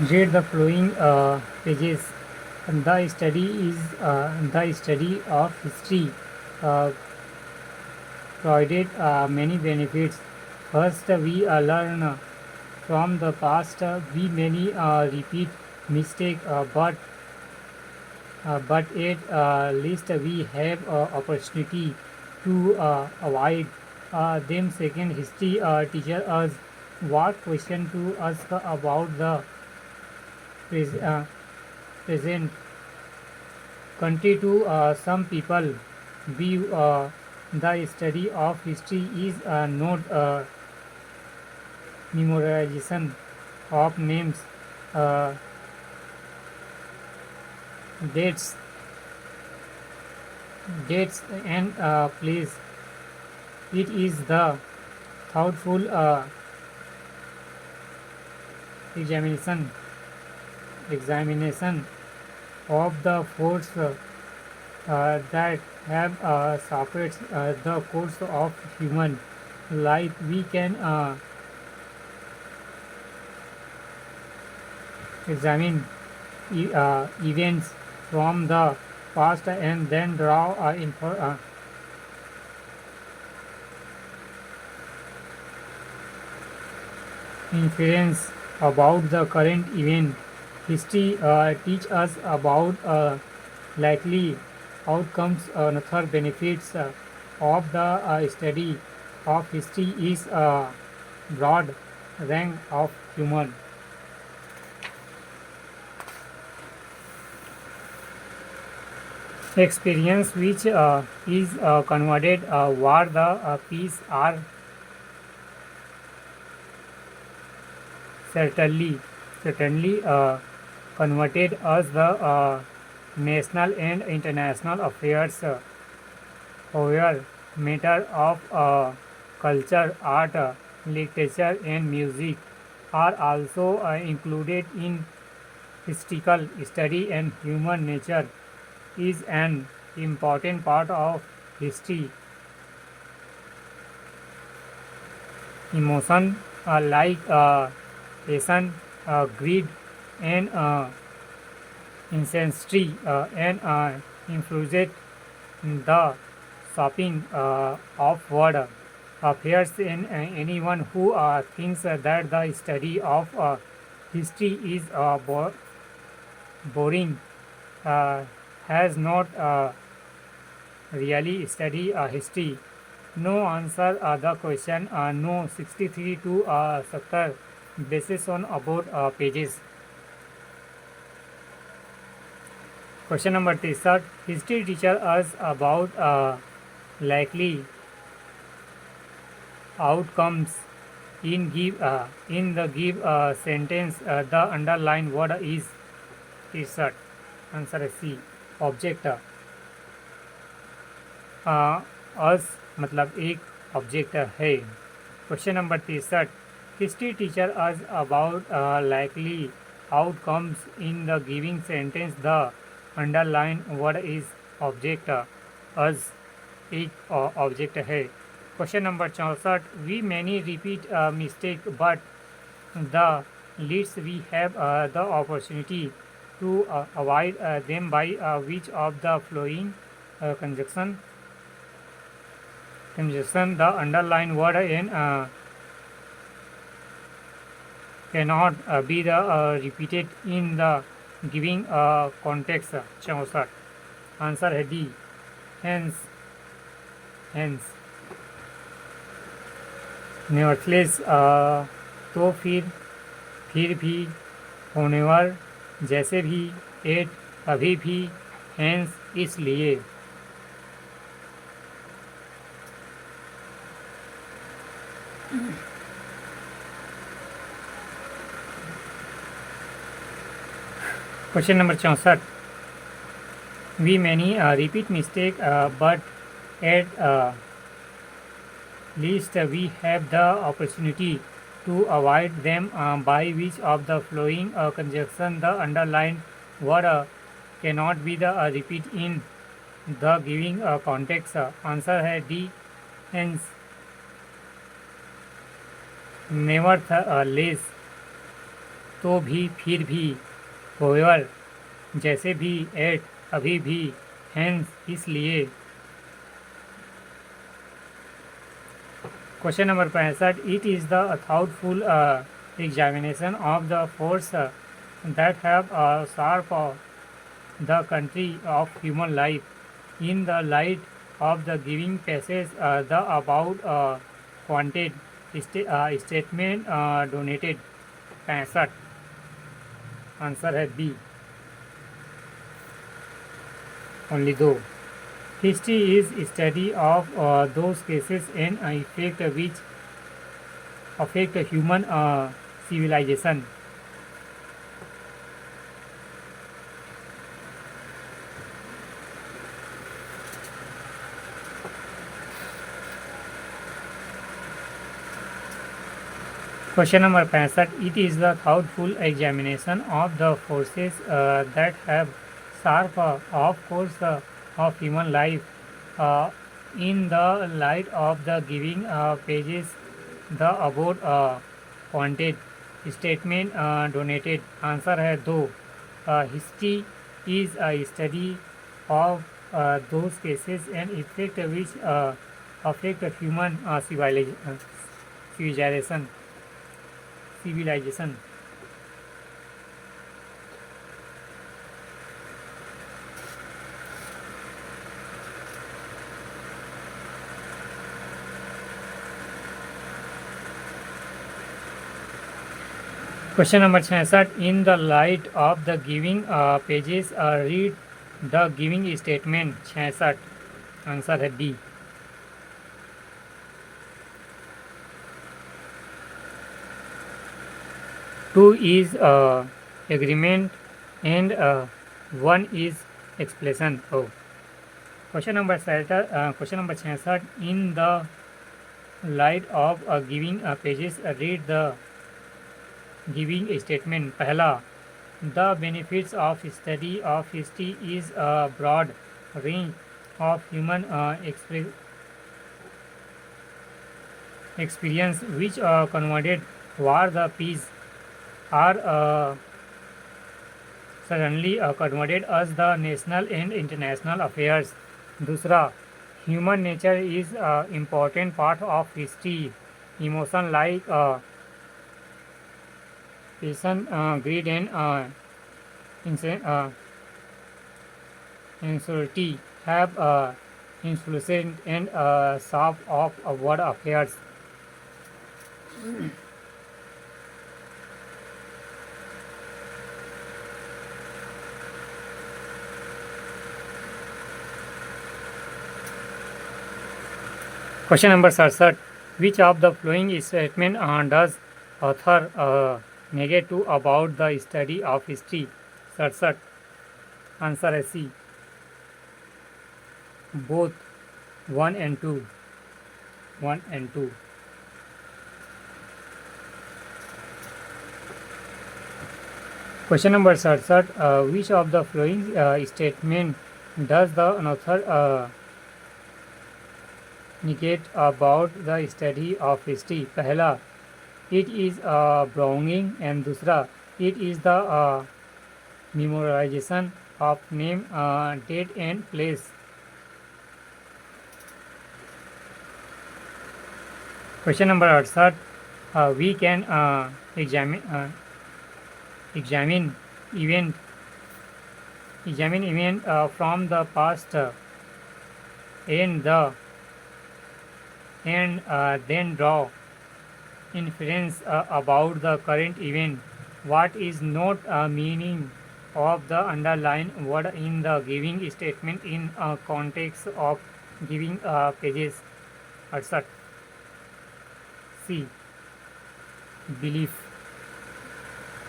Read the following pages. The study of history uh, provided many benefits. First, we learn from the past. We many repeat mistake, but at least we have opportunity to avoid them. Second, history teaches us what question to ask about the present country. To some people view the study of history is not memorization of names, uh, dates dates and place. It is the thoughtful examination examination of the force that have shaped the course of human life. We can examine events from the past and then draw inference about the current event. History teach us about likely outcomes. Another benefits of the study of history is a broad range of human experience, which is converted war the peace are certainly certainly converted as the national and international affairs. However, matter of culture, art, literature, and music are also included in historical study, and human nature is an important part of history. Emotion like passion, greed, and ancestry and influenced the shopping of world affairs. In anyone who thinks that the study of history is boring uh, has not really studied history. No answer the question. No 63 to 70 basis on about pages. Question number 3. Sir, history teacher us about likely outcomes in the give sentence. The underlined word is t-shirt. Answer is C. Object us मतलब एक object है. Question number 63. History teacher us about likely outcomes in the giving sentence. The underline word is object. As एक object है. Question number 64. We many repeat mistake but the leads we have the opportunity to avoid them by which of the following conjunction the underlined word in cannot be the repeated in the giving context. 64. Answer है D. Hence nevertheless तो फिर भी, होनेवर जैसे भी, eight अभी भी, hence इसलिए. Question number 64. We many repeat mistake but at least we have the opportunity to avoid them by which of the following conjunction the underlined word cannot be the repeat in the giving context. Answer है D. hence nevertheless तो भी, फिर भी, होएवर, जैसे भी, eight, अभी भी, hence, इसलिए। Question number 65, it is the thoughtful examination of the force that have sharp the country of human life in the light of the giving passage the about wanted statement donated 65। Answer है B, only दो। History is study of those causes and effect which affect human civilization. Question number 65, it is the thoughtful examination of the forces that have sharp of course of human life in the light of the giving pages the about wanted statement donated. Answer है दो। History is a study of those causes and effect which affect human civilization. Question number 66, in the light of the giving pages read the giving statement 66। Answer है B. Two is agreement and one is explanation. ओ question number 66, in the light of giving pages read the giving statement. पहला, the benefits of study of history is a broad range of human experience which converted war the peace are suddenly converted as the national and international affairs। दूसरा, human nature is important part of history। emotion like passion, greed and anxiety have influenced and shape of world affairs। Question number 67, which of the following statement does author negative about the study of history. 67। Answer है C, both 1 and 2। Question number 67, which of the following statement does the author negate about the study of history। पहला, it is a belonging and दूसरा, it is the memorization of name, date and place। Question number 68, we can examine event from the past and then draw inference about the current event। What is not meaning of the underlined word in the giving statement in context of giving pages। 68। C, belief.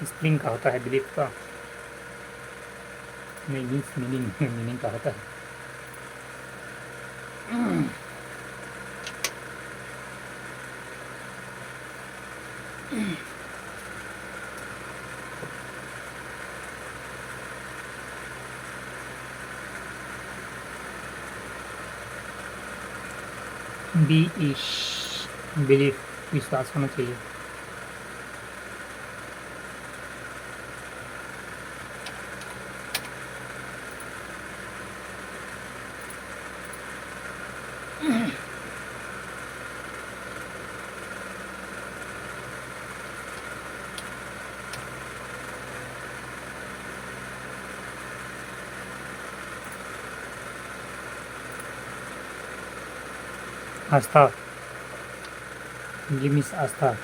Spelling का होता है belief का, नहीं meaning का होता है। B इश, belief, विश्वास होना चाहिए। Astha. Give me Astha.